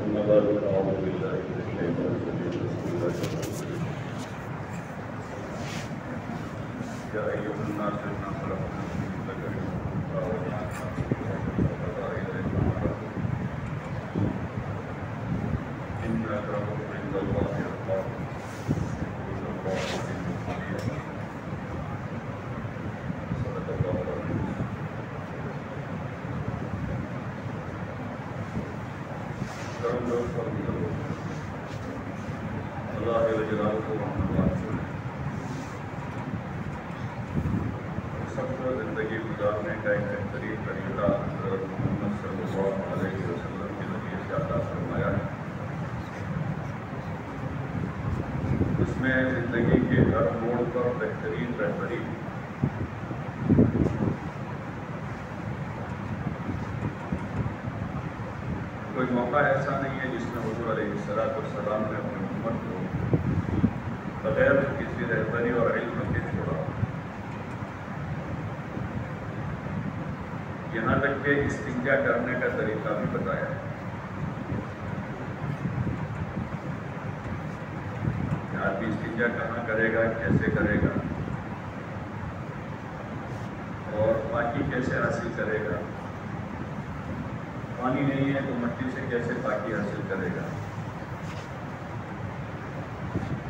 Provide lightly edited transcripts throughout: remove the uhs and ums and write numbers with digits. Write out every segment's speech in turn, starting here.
أما بعد أعوذ بالله من الشيطان الرجيم بسم الله الرحمن الرحيم يا أيها الناس إنا خلقناكم من ذكر وأنثى وجعلناكم قبائل لتعارفوا إن أكرمكم عند الله أتقاكم إن الله عليم خبير صدق الله العظيم. اللہ جلالہ کو سب کو زندگی گزارنے کا ایک بہترین طریقہ حضرت محمد صلی اللہ علیہ وسلم کے ذریعے سے عطا فرمایا ہے. اس میں زندگی کے ہر موڑ پر بہترین رہبری کوئی موقع ایسا نہیں ہے جس میں حضور علیہ السلام نے اپنی امت کو بغیر کسی رہبری اور علم کے چھوڑا. یہاں تک کہ استنجا کرنے کا طریقہ بھی بتایا ہے کہ آدمی استنجا کہاں کرے گا، کیسے کرے گا اور پاکی کیسے حاصل کرے گا. پانی نہیں ہے تو مٹی سے کیسے پاکی حاصل کرے گا.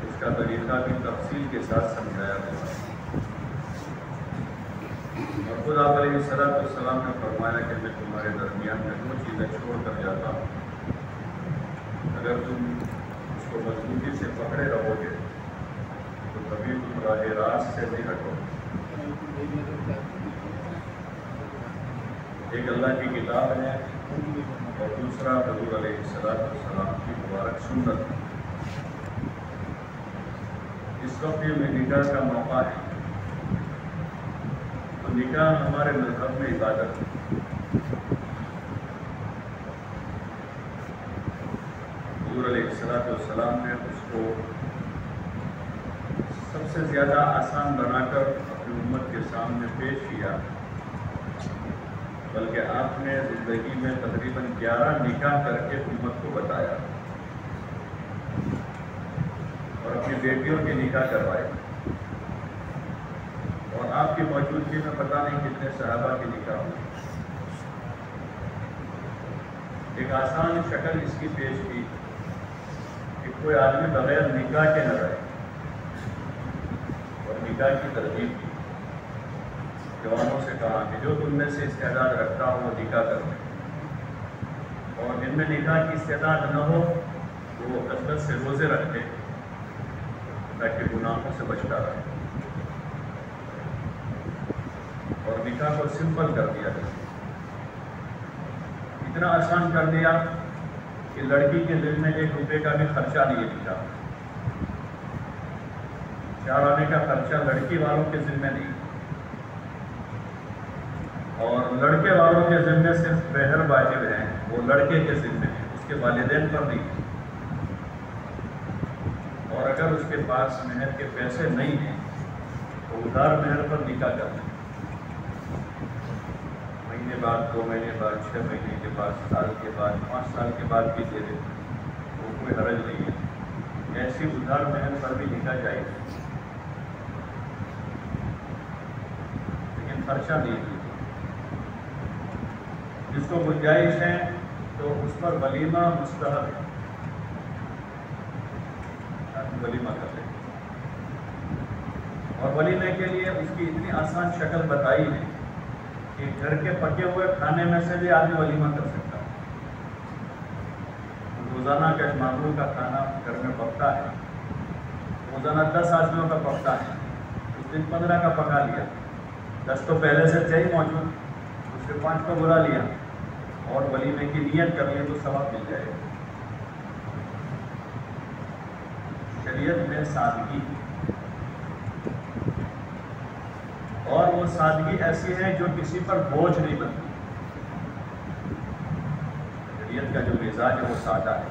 اس کا طریقہ بھی تفصیل کے ساتھ سمجھایا گیا. اور خود آپ علیہ السلام نے فرمایا کہ میں تمہارے درمیان میں دو چیزیں چھوڑ کر جاتا ہوں، اگر تم اس کو مضبوطی سے پکڑے رہو گے تو کبھی تم راہ راست سے نہیں ہٹو. ایک اللہ کی کتاب ہے اور دوسرا حضور علیہ السلام کی مبارک سنت. اس وقت میں نکاح کا موقع ہے تو نکاح ہمارے مذہب میں عبادت ہے. حضور علیہ السلام نے اس کو سب سے زیادہ آسان بنا کر اپنی امت کے سامنے پیش کیا، بلکہ آپ نے زندگی میں تقریباً 11 نکاح کر کے امت کو بتایا اور اپنی بیٹیوں کے نکاح کروائے. اور آپ کی موجودگی میں پتہ نہیں کتنے صحابہ کے نکاح ہوئے. ایک آسان شکل اس کی پیش کی کہ کوئی آدمی بغیر نکاح کے نہ رہے اور نکاح کی ترغیب کی. جوانوں سے کہا کہ جو تم میں سے استعداد رکھتا ہو وہ نکاح کر لے، اور جن میں نکاح کی استعداد نہ ہو وہ کثرت سے روزے رکھے تاکہ گناہوں سے بچتا رہے. اور نکاح کو سمپل کر دیا گیا، اتنا آسان کر دیا کہ لڑکی کے دل میں 1 روپے کا بھی خرچہ نہیں لکھا. شادی کا خرچہ لڑکی والوں کے ذمہ نہیں اور لڑکے والوں کے ذمے صرف مہر واجب ہیں، وہ لڑکے کے ذمے ہیں، اس کے والدین پر نہیں. اور اگر اس کے پاس مہر کے پیسے نہیں ہیں تو ادھار مہر پر نکاح کرنا ہے. مہینے بعد، 2 مہینے بعد، 6 مہینے کے بعد، سال کے بعد، 5 سال کے بعد بھی دے دے، وہ کوئی حرج نہیں ہے. ایسی ادھار مہر پر بھی نکاح جائز، لیکن خرچہ نہیں ہے. جس کو گنجائش ہے تو اس پر ولیمہ مستحب ہے، ولیمہ کر لیں. اور ولیمے کے لیے اس کی اتنی آسان شکل بتائی ہے کہ گھر کے پکے ہوئے کھانے میں سے بھی آدمی ولیمہ کر سکتا ہے. روزانہ کا معمول کا کھانا گھر میں پکتا ہے، روزانہ 10 آدمیوں کا پکتا ہے، اس دن 15 کا پکا لیا، 10 تو پہلے سے تھے ہی موجود، اس سے 5 کو بلا لیا اور ولیمے کی نیت کر لی تو ثواب مل جائے گا. شریعت میں سادگی، اور وہ سادگی ایسی ہے جو کسی پر بوجھ نہیں بنتی. شریعت کا جو مزاج ہے وہ سادہ ہے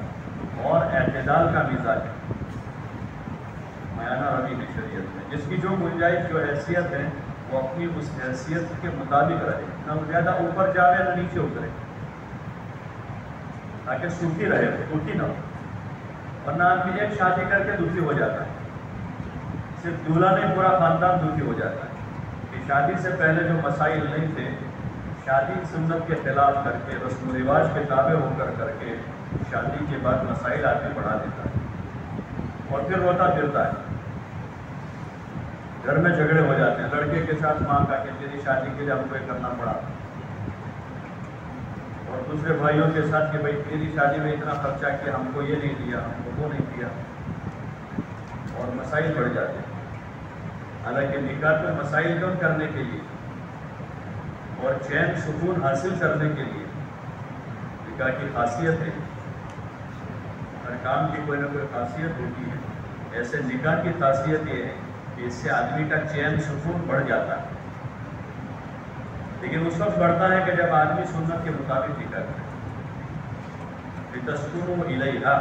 اور اعتدال کا مزاج ہے. میانہ روی ہے شریعت میں. جس کی جو گنجائش، جو حیثیت ہے، وہ اپنی اس حیثیت کے مطابق رہے، نہ زیادہ اوپر جاوے نہ نیچے اترے. تاکہ سوکھی رہے، دکھی نہ ہو، ورنہ آدمی ایک شادی کر کے دکھی ہو جاتا ہے، صرف دولہا نہیں پورا خاندان دکھی ہو جاتا ہے کہ شادی سے پہلے جو مسائل نہیں تھے، شادی سنت کے خلاف کر کے، رسم و رواج کے تابع ہو کر کے شادی کے بعد مسائل آدمی بڑھا دیتا ہے اور پھر روتا پھرتا ہے، گھر میں جھگڑے ہو جاتے ہیں، لڑکے کے ساتھ ماں کا کہ تیری شادی کے لیے ہم کو یہ کرنا پڑا، اور دوسرے بھائیوں کے ساتھ کہ بھائی تیری شادی میں اتنا خرچہ کیا، ہم کو یہ نہیں دیا، ہم کو وہ نہیں دیا، اور مسائل بڑھ جاتے ہیں۔ حالانکہ نکاح کو مسائل کم کرنے کے لیے اور چین سکون حاصل کرنے کے لیے نکاح کی خاصیت ہے، ہر کام کی کوئی نہ کوئی خاصیت ہوتی ہے، ایسے نکاح کی خاصیت یہ ہے کہ اس سے آدمی کا چین سکون بڑھ جاتا ہے، لیکن اس وقت بڑھتا ہے کہ جب آدمی سنت کے مطابق نکاح کرے۔ لِتَسْكُنُوا إِلَيْهَا،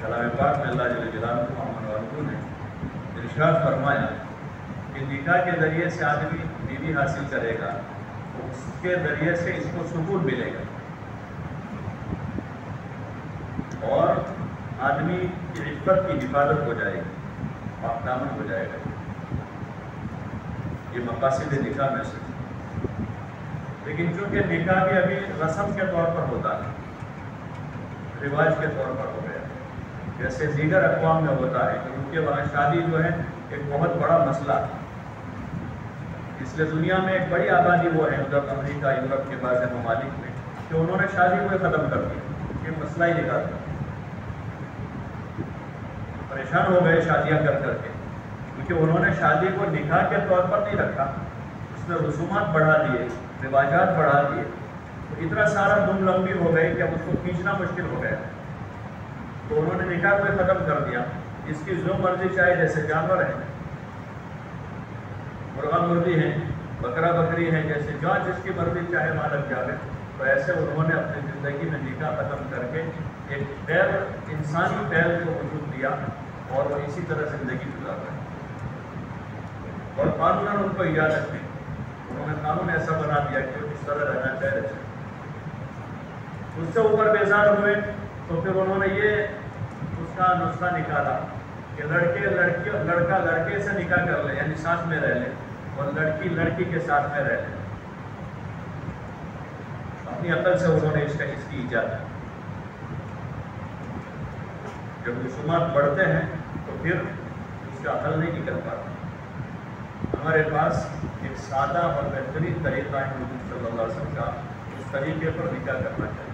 کلام پاک میں اللہ جل جلالہ محمد والوں نے ارشاد فرمایا کہ نکاح کے ذریعے سے آدمی بیوی حاصل کرے گا، تو اس کے ذریعے سے اس کو سکون ملے گا، اور آدمی کی عفت کی حفاظت ہو جائے گی، پاک دامن ہو جائے گا۔ یہ مقاصد نکاح میں سے، لیکن چونکہ نکاح بھی ابھی رسم کے طور پر ہوتا ہے، رواج کے طور پر ہو گیا، جیسے دیگر اقوام میں ہوتا ہے کہ ان کے وہاں شادی جو ہے ایک بہت بڑا مسئلہ ہے، اس لیے دنیا میں ایک بڑی آبادی وہ ہے ادھر امریکہ، یورپ کے بعض ممالک میں، کہ انہوں نے شادی کو ختم کر دیا، یہ مسئلہ ہی نکال دیا، پریشان ہو گئے شادیاں کر کے، کیونکہ انہوں نے شادی کو نکاح کے طور پر نہیں رکھا، اس میں رسومات بڑھا دیے، رواجات بڑھا دیے، تو اتنا سارا دم لمبی ہو گئی کہ اب اس کو کھینچنا مشکل ہو گیا، تو انہوں نے نکاح کو ختم کر دیا، اس کی جو مرضی چاہے، جیسے جانور ہیں، مرغا مرغی ہیں، بکرا بکری ہیں، جیسے جہاں جس کی مرضی چاہے وہاں لگ جاوے، تو ایسے انہوں نے اپنی زندگی میں نکاح ختم کر کے ایک غیر انسانی پہل کو وجود دیا، اور وہ اسی طرح زندگی گزار رہے ہیں، اور قانون ان کو یاد رکھیں، انہوں نے قانون ایسا بنا دیا کہ وہ اس طرح رہنا چاہے رہے۔ اس سے اوپر بیزار ہوئے تو پھر انہوں نے یہ اس کا نسخہ نکالا کہ لڑکا لڑکے سے نکاح کر لے، یعنی ساتھ میں رہ لے، اور لڑکی لڑکی کے ساتھ میں رہ لے، اپنی عقل سے انہوں نے اس کی ایجاد کی۔ جب رسومات بڑھتے ہیں تو پھر اس کا حل نہیں نکل پاتا۔ ہمارے پاس ایک سادہ اور بہترین طریقہ ہے حضور صلی اللہ علیہ وسلم کا، اس طریقے پر نکاح کرنا چاہیے،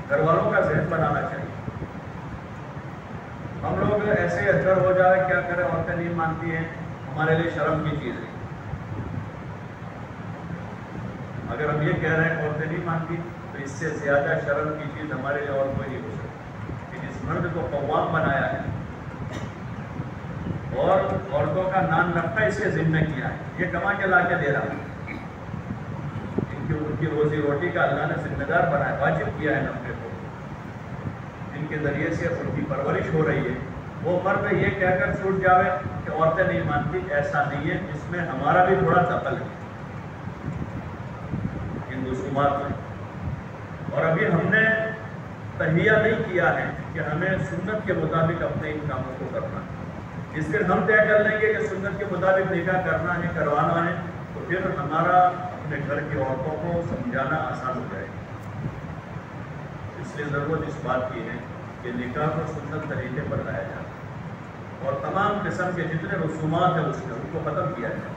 گھر والوں کا ذہن بنانا چاہیے۔ ہم لوگ ایسے اثر ہو جائے، کیا کریں، عورتیں نہیں مانتی ہیں، ہمارے لیے شرم کی چیز ہے۔ اگر ہم یہ کہہ رہے ہیں عورتیں نہیں مانتی، تو اس سے زیادہ شرم کی چیز ہمارے لیے اور کوئی نہیں ہو سکتی کہ جس مرد کو قوام بنایا ہے اور عورتوں کا نان نفع اس کے ذمہ کیا ہے، یہ کما کے لا کے دے رہا ہے، ان کی روزی روٹی کا اللہ نے ذمہ دار بنایا، واجب کیا ہے نفع کو، جن کے ذریعے سے ان کی پرورش ہو رہی ہے، وہ مرد یہ کہہ کر چھوٹ جاوے کہ عورتیں نہیں مانتی، ایسا نہیں ہے، اس میں ہمارا بھی تھوڑا دخل ہے ان رسومات میں، اور ابھی ہم نے تہیہ نہیں کیا ہے کہ ہمیں سنت کے مطابق اپنے ان کاموں کو کرنا ہے۔ اس لیے ہم طے کر لیں گے کہ سنت کے مطابق نکاح کرنا ہے، کروانا ہے، تو پھر ہمارا اپنے گھر کی عورتوں کو سمجھانا آسان ہو جائے گا۔ اس لیے ضرورت اس بات کی ہے کہ نکاح کو سنت طریقے پر لایا جائے، اور تمام قسم کے جتنے رسومات ہیں اس میں ان کو ختم کیا جائے،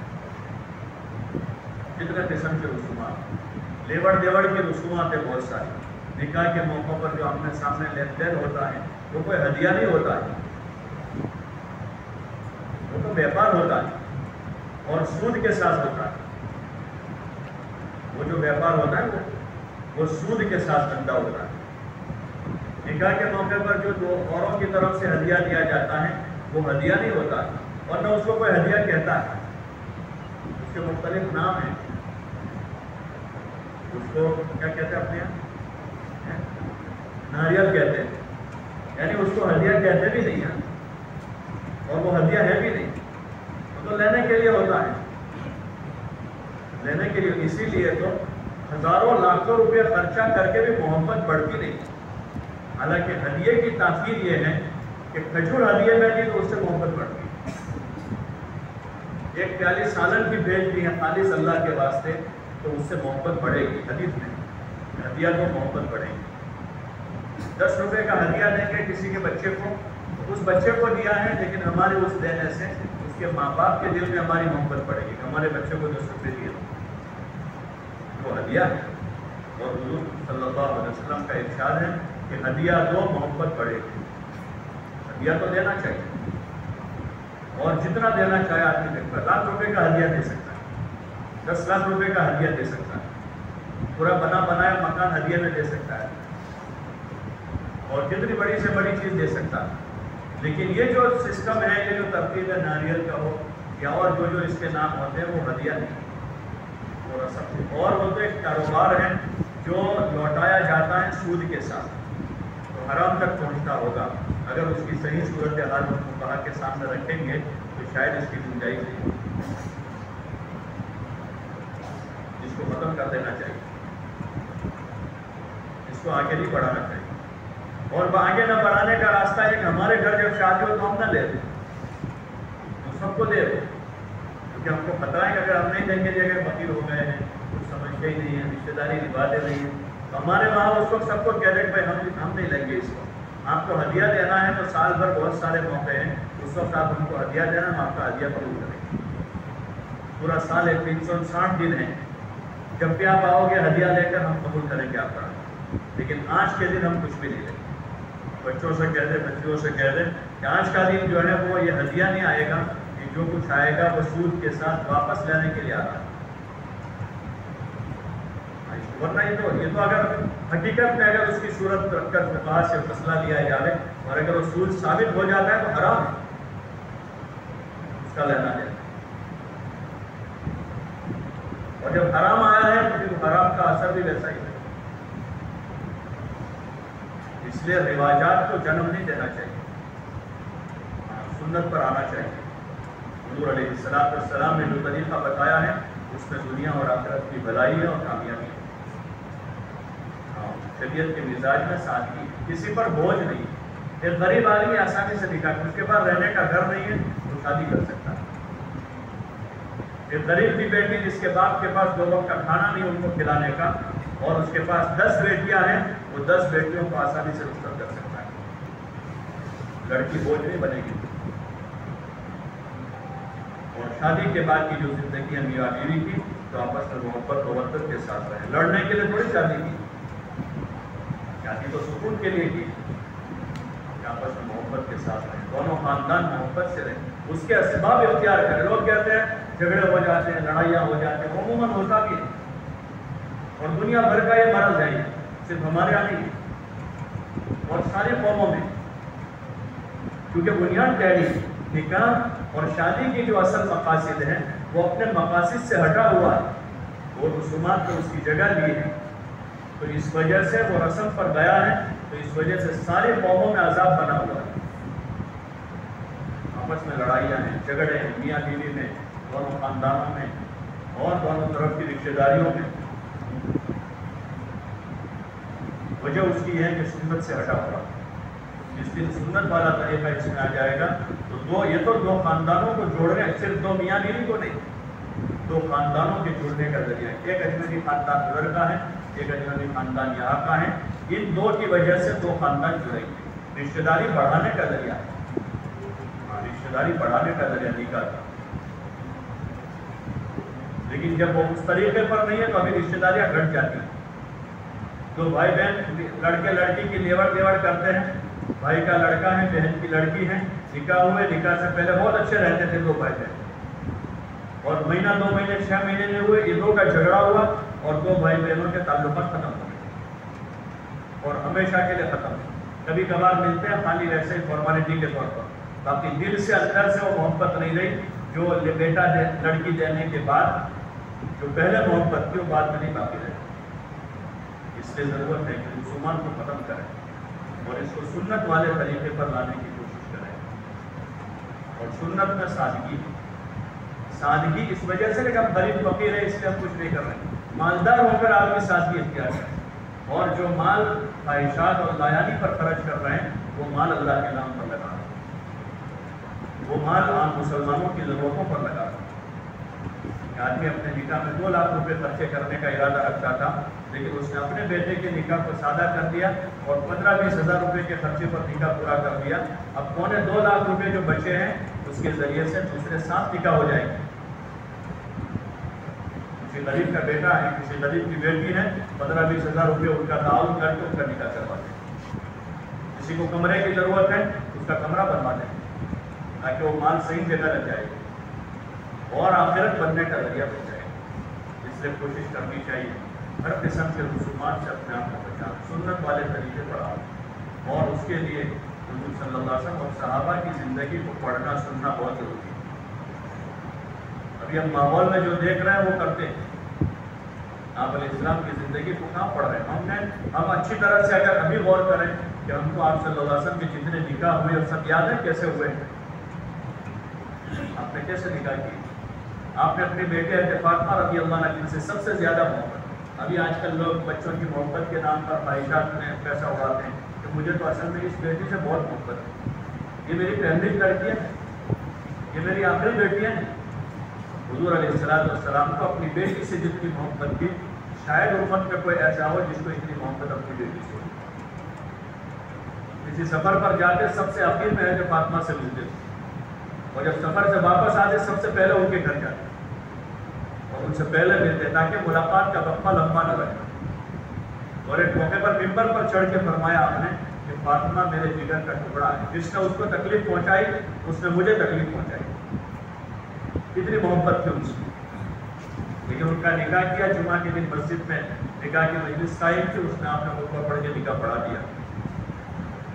جتنے قسم کے رسومات، لیوڑ دیوڑ کی رسومات ہیں بہت ساری، نکاح کے موقع پر جو آمنے سامنے لین دین ہوتا ہے وہ کوئی ہدیہ نہیں ہوتا ہے، وہ تو بیپار ہوتا ہے اور سود کے ساتھ ہوتا ہے، وہ جو بیپار ہوتا ہے وہ سود کے ساتھ دھندا ہوتا ہے۔ نکاح کے موقع پر جو دو اوروں کی طرف سے ہدیہ دیا جاتا ہے وہ ہدیہ نہیں ہوتا ہے، اور نہ اس کو کوئی ہدیہ کہتا ہے، اس کے مختلف نام ہیں، اس کو کیا کہتے ہیں اپنے یہاں، ناریل کہتے ہیں، یعنی اس کو ہدیہ کہتے بھی نہیں ہیں، اور وہ ہدیہ ہے بھی نہیں، وہ تو لینے کے لیے ہوتا ہے، لینے کے لیے، اسی لیے تو ہزاروں لاکھوں روپے خرچہ کر کے بھی محبت بڑھتی نہیں. حالانکہ ہدیے کی تاثیر یہ ہے کہ کھجور ہدیے میں دی تو اس سے محبت بڑھتی ہے. ایک پیالی سالن کی بھیج دی ہے خالص اللہ کے واسطے تو اس سے محبت بڑھے گی. حدیث میں ہدیہ تو محبت بڑھے گی. 10 روپے کا ہدیہ دیں گے کسی کے بچے کو، اس بچے کو دیا ہے لیکن ہمارے اس دینے سے اس کے ماں باپ کے دل میں ہماری محبت بڑھے گی. ہمارے بچے کو 10 روپے دیے وہ ہدیہ ہے. اور حضور صلی اللہ علیہ وسلم کا ارشاد ہے کہ ہدیہ دو محبت بڑھے گی. ہدیہ تو دینا چاہیے، اور جتنا دینا چاہے آدمی دیکھتا. لاکھ روپے کا ہدیہ دے سکتا ہے، 10 لاکھ روپے کا ہدیہ دے سکتا ہے، پورا بنا بنایا مکان ہدیہ میں دے سکتا ہے، اور جتنی بڑی سے بڑی چیز دے سکتا ہے. لیکن یہ جو سسٹم ہے، یہ جو ترتیب ہے ناریل کا ہو یا اور جو جو اس کے نام ہوتے ہیں، وہ ہدیہ نہیں، وہ رسم ہے. اور وہ تو ایک کاروبار ہے جو لوٹایا جاتا ہے سود کے ساتھ، تو حرام تک پہنچتا ہوگا. اگر اس کی صحیح صورت حال فقہا کے سامنے رکھیں گے تو شاید اس کی گنجائش نہیں. اس کو ختم کر دینا چاہیے، اس کو آگے نہیں بڑھانا چاہیے. اور آگے نہ بڑھانے کا راستہ ہے کہ ہمارے گھر جب شادی ہو تو ہم نہ لے دیں، تو سب کو دے دیں، کیونکہ ہم کو پتہ ہے کہ اگر ہم نہیں دیں گے اگر فقیر ہو گئے ہیں، کچھ سمجھتے ہی نہیں ہیں، رشتے داری نبھاتے نہیں ہیں، تو ہمارے وہاں اس وقت سب کو کہہ دیں کہ بھائی ہم نہیں لیں گے اس کو. آپ کو ہدیہ دینا ہے تو سال بھر بہت سارے موقع ہیں، اس وقت آپ ہم کو ہدیہ دینا، ہم آپ کا ہدیہ قبول کریں گے. پورا سال ہے، 360 دن ہے، جب بھی آپ آؤ گے ہدیہ لے کر ہم قبول کریں گے آپ کا. لیکن آج کے دن ہم کچھ بھی نہیں لیں گے. بچوں سے کہہ دیں، بچیوں سے کہہ دیں کہ آج کا دن جو ہے وہ یہ ہدیہ نہیں آئے گا، کہ جو کچھ آئے گا وہ سود کے ساتھ واپس لینے کے لیے آ رہا ہے. ورنہ یہ تو اگر حقیقت میں اگر اس کی صورت رکھ کر فقہا سے فیصلہ لیا جائے اور اگر وہ سود ثابت ہو جاتا ہے تو حرام ہے اس کا لینا دینا. اور جب حرام آیا ہے تو پھر حرام کا اثر بھی ویسا ہی ہے. اس لیے رواجات کو جنم نہیں دینا چاہیے، سنت پر آنا چاہیے. حضور علیہ السلام نے جو طریقہ بتایا ہے اس میں دنیا اور آخرت کی بھلائی ہے اور کامیابی ہے. شریعت کے مزاج میں سادگی، کسی پر بوجھ نہیں. ایک غریب آدمی آسانی سے نکاح، اس کے پاس رہنے کا گھر نہیں ہے وہ شادی کر سکتا ہے. ایک غریب کی بیٹی جس کے باپ کے پاس 2 وقت کا کھانا نہیں ان کو کھلانے کا، اور اس کے پاس 10 بیٹیاں ہیں، وہ 10 بیٹیوں کو آسانی سے رخصت کر سکتا ہے. لڑکی بوجھ نہیں بنے گی. اور شادی کے بعد کی جو زندگی ہے میاں بیوی کی، تو آپس میں محبت توجہ کے ساتھ رہے. لڑنے کے لیے تھوڑی شادی کی، شادی تو سکون کے لیے کی، آپس میں محبت کے ساتھ رہیں. دونوں خاندان محبت سے رہیں، اس کے اسباب اختیار کریں. لوگ کہتے ہیں جھگڑے ہو جاتے ہیں، لڑائیاں ہو جاتے ہیں، عموماً ہوتا بھی ہے، اور دنیا بھر کا یہ مرض ہے، صرف ہمارے یہاں نہیں اور ساری قوموں میں. کیونکہ بنیاد ٹہری نکاح اور شادی کی جو اصل مقاصد ہیں وہ اپنے مقاصد سے ہٹا ہوا ہے، وہ رسومات کو اس کی جگہ لی ہے. تو اس وجہ سے وہ رسم پر گیا ہے، تو اس وجہ سے ساری قوموں میں عذاب بنا ہوا ہے. آپس میں لڑائیاں ہیں، جھگڑے ہیں، میاں بیوی میں، دونوں خاندانوں میں اور دونوں طرف کی رشتے داریوں میں. وجہ اس کی ہے کہ سنت سے ہٹا ہوا. جس دن سنت والا طریقہ اس میں آ جائے گا تو یہ تو 2 خاندانوں کو جوڑ رہے ہیں، صرف 2 میاں بیوی کو نہیں، 2 خاندانوں کے جڑنے کا ذریعہ. ایک اجنبی خاندان ادھر کا ہے، ایک اجنبی خاندان یہاں کا ہے. ان 2 کی وجہ سے 2 خاندان جڑیں گے. رشتے داری بڑھانے کا ذریعہ ہے، رشتے داری بڑھانے کا ذریعہ نکاح کا. لیکن جب وہ اس طریقے پر نہیں ہے تو ابھی رشتے داریاں گھٹ جاتی ہیں. 2 بھائی بہن لڑکے لڑکی کی لیور دیور کرتے ہیں، بھائی کا لڑکا ہے، بہن کی لڑکی ہے، نکاح ہوئے، نکاح سے پہلے بہت اچھے رہتے تھے 2 بھائی بہن، اور مہینہ 2 مہینے 6 مہینے میں ہوئے، عیدوں کا جھگڑا ہوا اور 2 بھائی بہنوں کے تعلقات ختم ہو گئے اور ہمیشہ کے لیے ختم. کبھی کبھار ملتے ہیں خالی ویسے ہی فارمیلٹی کے طور پر، باقی دل سے اندر سے وہ محبت نہیں رہی جو بیٹا لڑکی دینے کے بعد جو پہلے محبت تھی وہ بعد میں نہیں باقی رہی. اس لیے ضرورت ہے کہ رسومات کو ختم کریں اور اس کو سنت والے طریقے پر لانے کی کوشش کریں. اور سنت میں سادگی اس وجہ سے کہ ہم غریب فقیر ہیں اس لیے ہم کچھ نہیں کر رہے ہیں. مالدار ہو کر آدمی سادگی اختیار کرے، اور جو مال خواہشات اور لایانی پر خرچ کر رہے ہیں وہ مال اللہ کے نام پر لگا رہے ہیں، وہ مال عام مسلمانوں کی ضرورتوں پر لگا رہے ہیں۔ آدمی اپنے نکاح میں 2 لاکھ روپے خرچے کرنے کا ارادہ رکھتا تھا، لیکن اس نے اپنے بیٹے کے نکاح کو سادہ کر دیا اور 15-20 ہزار روپے کے خرچے پر نکاح پورا کر دیا۔ اب 2.25 لاکھ روپے جو بچے ہیں اس کے ذریعے سے دوسرے 7 نکاح ہو جائیں گے۔ کسی غریب کا بیٹا ہے، کسی غریب کی بیٹی ہے، 15-20 ہزار روپے ان کا تعاون کر کے ان کا نکاح کروا دیں۔ کسی کو کمرے کی ضرورت ہے اس کا کمرہ بنوا دیں تاکہ وہ مال صحیح جگہ لگ جائے اور آخرت بننے کا ذریعہ بن جائے۔ اس لیے کوشش کرنی چاہیے ہر قسم کے رسومات سے اپنے آپ کو بچانا، سنت والے طریقے پر آؤ، اور اس کے لیے حضور صلی اللہ علیہ وسلم اور صحابہ کی زندگی کو پڑھنا سننا بہت ضروری ہے۔ ابھی ہم ماحول میں جو دیکھ رہے ہیں وہ کرتے ہیں، آپ علیہ السلام کی زندگی کو کہاں پڑھ رہے ہیں؟ ہم اچھی طرح سے اگر ابھی غور کریں کہ ہم کو آپ صلی اللہ علیہ وسلم کے جتنے نکاح ہوئے اور سب یاد ہے کیسے ہوئے، آپ نے کیسے نکاح کی؟ آپ نے اپنے بیٹے حضرت فاطمہ رضی اللہ عنہ سے سب سے زیادہ محبت، ابھی آج کل لوگ بچوں کی محبت کے نام پر خواہشات میں پیسہ اڑاتے ہیں کہ مجھے تو اصل میں اس بیٹی سے بہت محبت ہے، یہ میری پہلی لڑکی ہے، یہ میری آخری بیٹی ہے۔ حضور علیہ السلام کو اپنی بیٹی سے جتنی محبت تھی شاید امت میں کوئی ایسا ہو جس کو اتنی محبت اپنی بیٹی سے ہو۔ کسی سفر پر جاتے سب سے آخر میں حضرت فاطمہ سے ملتے تھے، اور جب سفر سے واپس آتے سب سے پہلے ان کے گھر جاتے اور ان سے پہلے ملتے تاکہ ملاقات کا وقفہ لمبا نہ رہے۔ اور ایک موقع پر ممبر پر چڑھ کے فرمایا آپ نے کہ فاطمہ میرے جگر کا ٹکڑا ہے، جس نے اس کو تکلیف پہنچائی اس نے مجھے تکلیف پہنچائی، اتنی محبت تھی ان سے۔ لیکن ان کا نکاح کیا، جمعہ کے دن مسجد میں نکاح کی مجلس قائم تھی، اس نے آپ نے خطبہ پڑھ کے نکاح پڑھا دیا،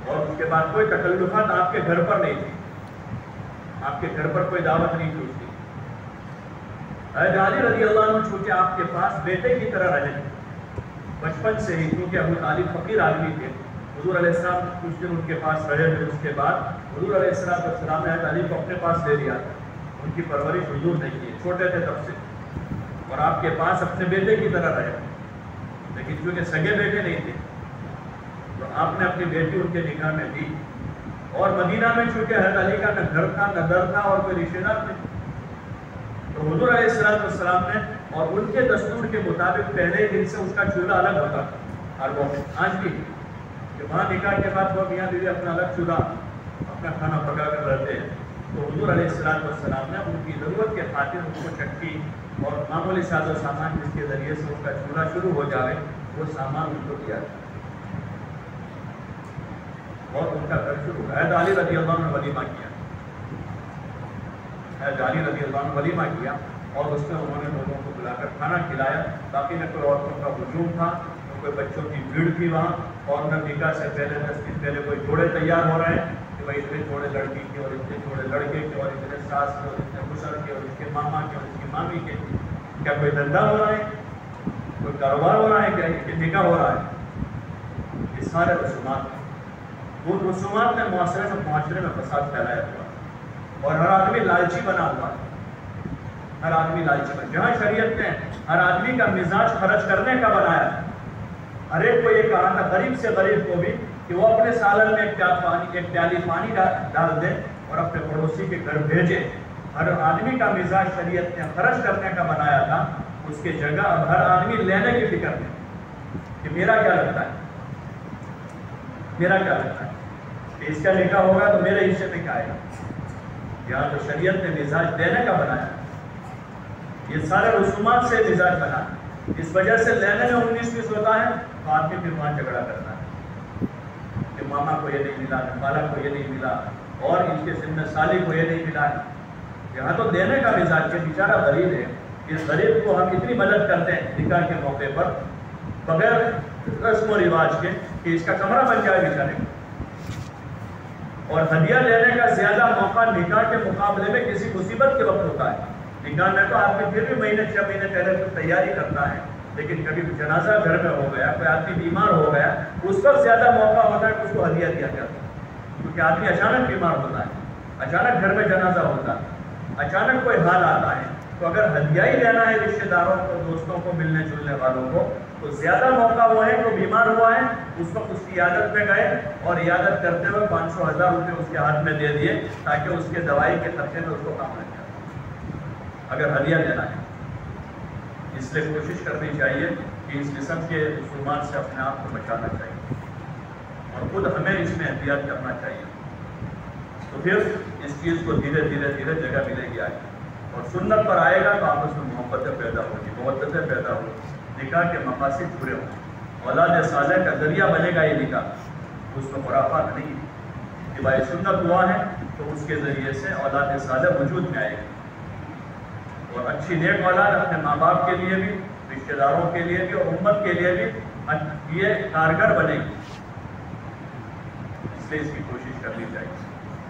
اور اس کے بعد کوئی تکلفات آپ کے گھر پر نہیں تھی، آپ کے گھر پر کوئی دعوت نہیں تھی۔ حضرت علی رضی اللہ عنہ چونکہ آپ کے پاس بیٹے کی طرح رہے بچپن سے ہی، کیونکہ ابو طالب فقیر آدمی تھے، حضور علیہ السلام کچھ دن ان کے پاس رہے، پھر اس کے بعد حضور علیہ السلام نے حضرت علی کو اپنے پاس لے لیا، ان کی پرورش حضور نے کی، چھوٹے تھے تب سے، اور آپ کے پاس اپنے بیٹے کی طرح رہے، لیکن چونکہ سگے بیٹے نہیں تھے تو آپ نے اپنی بیٹی ان کے نکاح میں دی، اور مدینہ میں چونکہ حضرت علی کا نہ گھر تھا نہ در تھا اور کوئی رشتہ دار نہیں، تو حضور علیہ السلام نے اور ان کے دستور کے مطابق پہلے دن سے اس کا چولہا الگ ہوتا تھا، اور وہ آج بھی کہ وہاں نکاح کے بعد وہ میاں بیوی اپنا الگ چولہا اپنا کھانا پکا کر رہتے ہیں، تو حضور علیہ السلام نے ان کی ضرورت کے خاطر ان کو چکی اور معمولی ساز و سامان جس کے ذریعے سے ان کا چولہا شروع ہو جائے وہ سامان ان کو دیا اور ان کا گھر شروع ہوا۔ حضرت علی رضی اللہ عنہ نے ولیمہ کیا، حضرت علی رضی اللہ عنہ ولیمہ کیا، اور اس میں انہوں نے لوگوں کو بلا کر کھانا کھلایا، باقی نہ کوئی عورتوں کا ہجوم تھا نہ کوئی بچوں کی بھیڑ تھی وہاں، اور نہ نکاح سے پہلے 10 دن پہلے کوئی جوڑے تیار ہو رہے ہیں کہ بھائی اتنے جوڑے لڑکی کے اور اتنے جوڑے لڑکے کے اور اتنے ساس کے اور اتنے خسر کے اور اس کے ماما کے اور اس کی مامی کے، کیا کوئی دھندا ہو رہا ہے، کوئی کاروبار ہو رہا ہے، کیا کہ نکاح ہو رہا ہے؟ یہ سارے رسومات ہیں، وہ رسومات نے معاشرے میں فساد پھیلایا ہوا اور ہر آدمی لالچی بنا ہوا ہے، ہر آدمی لالچی بنا، جہاں شریعت نے ہر آدمی کا مزاج خرچ کرنے کا بنایا، ہر ایک کو یہ کہا تھا غریب سے غریب کو بھی کہ وہ اپنے سالن میں ایک پیالی پانی ڈال دے اور اپنے پڑوسی کے گھر بھیجے، ہر آدمی کا مزاج شریعت نے خرچ کرنے کا بنایا تھا، اس کے جگہ اب ہر آدمی لینے کی فکر میں کہ میرا کیا لگتا ہے، میرا کیا لگتا ہے کہ اس کا نکاح ہوگا تو میرے حصے میں کیا آئے گا۔ یہاں تو شریعت نے مزاج دینے کا بنایا، یہ سارے رسومات سے مزاج بنا، اس وجہ سے لینے میں 19-20 ہوتا ہے تو آدمی پھر وہاں جھگڑا کرتا ہے کہ ماما کو یہ نہیں ملا، خالہ کو یہ نہیں ملا، اور ان کے ذمہ سالی کو یہ نہیں ملا۔ یہاں تو دینے کا مزاج کہ بیچارہ غریب ہے، اس غریب کو ہم اتنی مدد کرتے ہیں نکاح کے موقع پر بغیر رسم و رواج کے کہ اس کا کمرہ بن جائے بیچارے کو، اور ہدیہ لینے کا زیادہ موقع نکاح کے مقابلے میں کسی مصیبت کے وقت ہوتا ہے۔ نکاح میں تو آدمی پھر بھی مہینے 6 مہینے پہلے تو تیاری کرتا ہے، لیکن کبھی جنازہ گھر میں ہو گیا، کوئی آدمی بیمار ہو گیا، اس وقت زیادہ موقع ہوتا ہے کہ اس کو ہدیہ دیا جاتا ہے، کیونکہ آدمی اچانک بیمار ہوتا ہے، اچانک گھر میں جنازہ ہوتا ہے، اچانک کوئی حال آتا ہے، تو اگر ہدیہ ہی دینا ہے رشتے داروں کو، دوستوں کو، ملنے جلنے والوں کو، تو زیادہ موقع وہ ہے جو بیمار ہوا ہے اس وقت اس کی عیادت پہ گئے اور عیادت کرتے ہوئے 500,000 روپے اس کے ہاتھ میں دے دیے تاکہ اس کے دوائی کے خرچے میں اس کو کام لگ جائے، اگر ہدیہ دینا ہے۔ اس لیے کوشش کرنی چاہیے کہ اس قسم کے رسومات سے اپنے آپ کو بچانا چاہیے اور خود ہمیں اس میں احتیاط کرنا چاہیے، تو پھر اس چیز کو دھیرے دھیرے دھیرے جگہ ملے گی آگے، اور سنت پر آئے گا تو آپس میں محبتیں پیدا ہوگی، محبتیں پیدا ہوگی، نکاح کے مقاصد پورے ہوں گے، اولاد صالح کا ذریعہ بنے گا یہ نکاح، اس میں خرافات نہیں ہے کہ بھائی سنت ہوا ہے تو اس کے ذریعے سے اولاد صالح وجود میں آئے گی، اور اچھی نیک اولاد اپنے ماں باپ کے لیے بھی، رشتے داروں کے لیے بھی اور امت کے لیے بھی یہ کارگر بنے گی، اس لیے اس کی کوشش کرنی چاہیے۔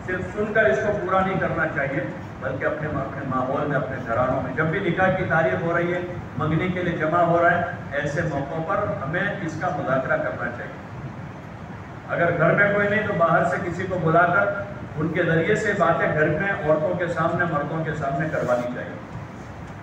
صرف سن کر اس کو پورا نہیں کرنا چاہیے بلکہ اپنے ماحول میں، اپنے گھرانوں میں جب بھی نکاح کی تاریخ ہو رہی ہے، منگنی کے لیے جمع ہو رہا ہے، ایسے موقعوں پر ہمیں اس کا مذاکرہ کرنا چاہیے۔ اگر گھر میں کوئی نہیں تو باہر سے کسی کو بلا کر ان کے ذریعے سے باتیں گھر میں عورتوں کے سامنے، مردوں کے سامنے کروانی چاہیے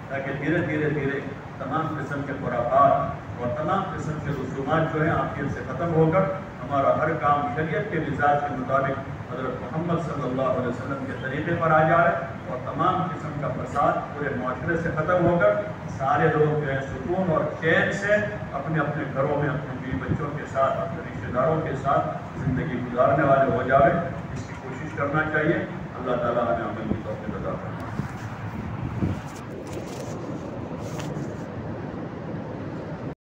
تاکہ دھیرے دھیرے دھیرے تمام قسم کے خرافات اور تمام قسم کے رسومات جو ہیں آخر سے ختم ہو کر ہمارا ہر کام شریعت کے مزاج کے مطابق حضرت محمد صلی اللہ علیہ وسلم کے طریقے پر آ جائے اور تمام قسم کا فساد پورے معاشرے سے ختم ہو کر سارے لوگ جو ہے سکون اور چین سے اپنے اپنے گھروں میں اپنے بیوی بچوں کے ساتھ، اپنے رشتے داروں کے ساتھ زندگی گزارنے والے ہو جائے، اس کی کوشش کرنا چاہیے۔ اللہ تعالیٰ ہمیں عمل کی توفیق عطا فرمائے۔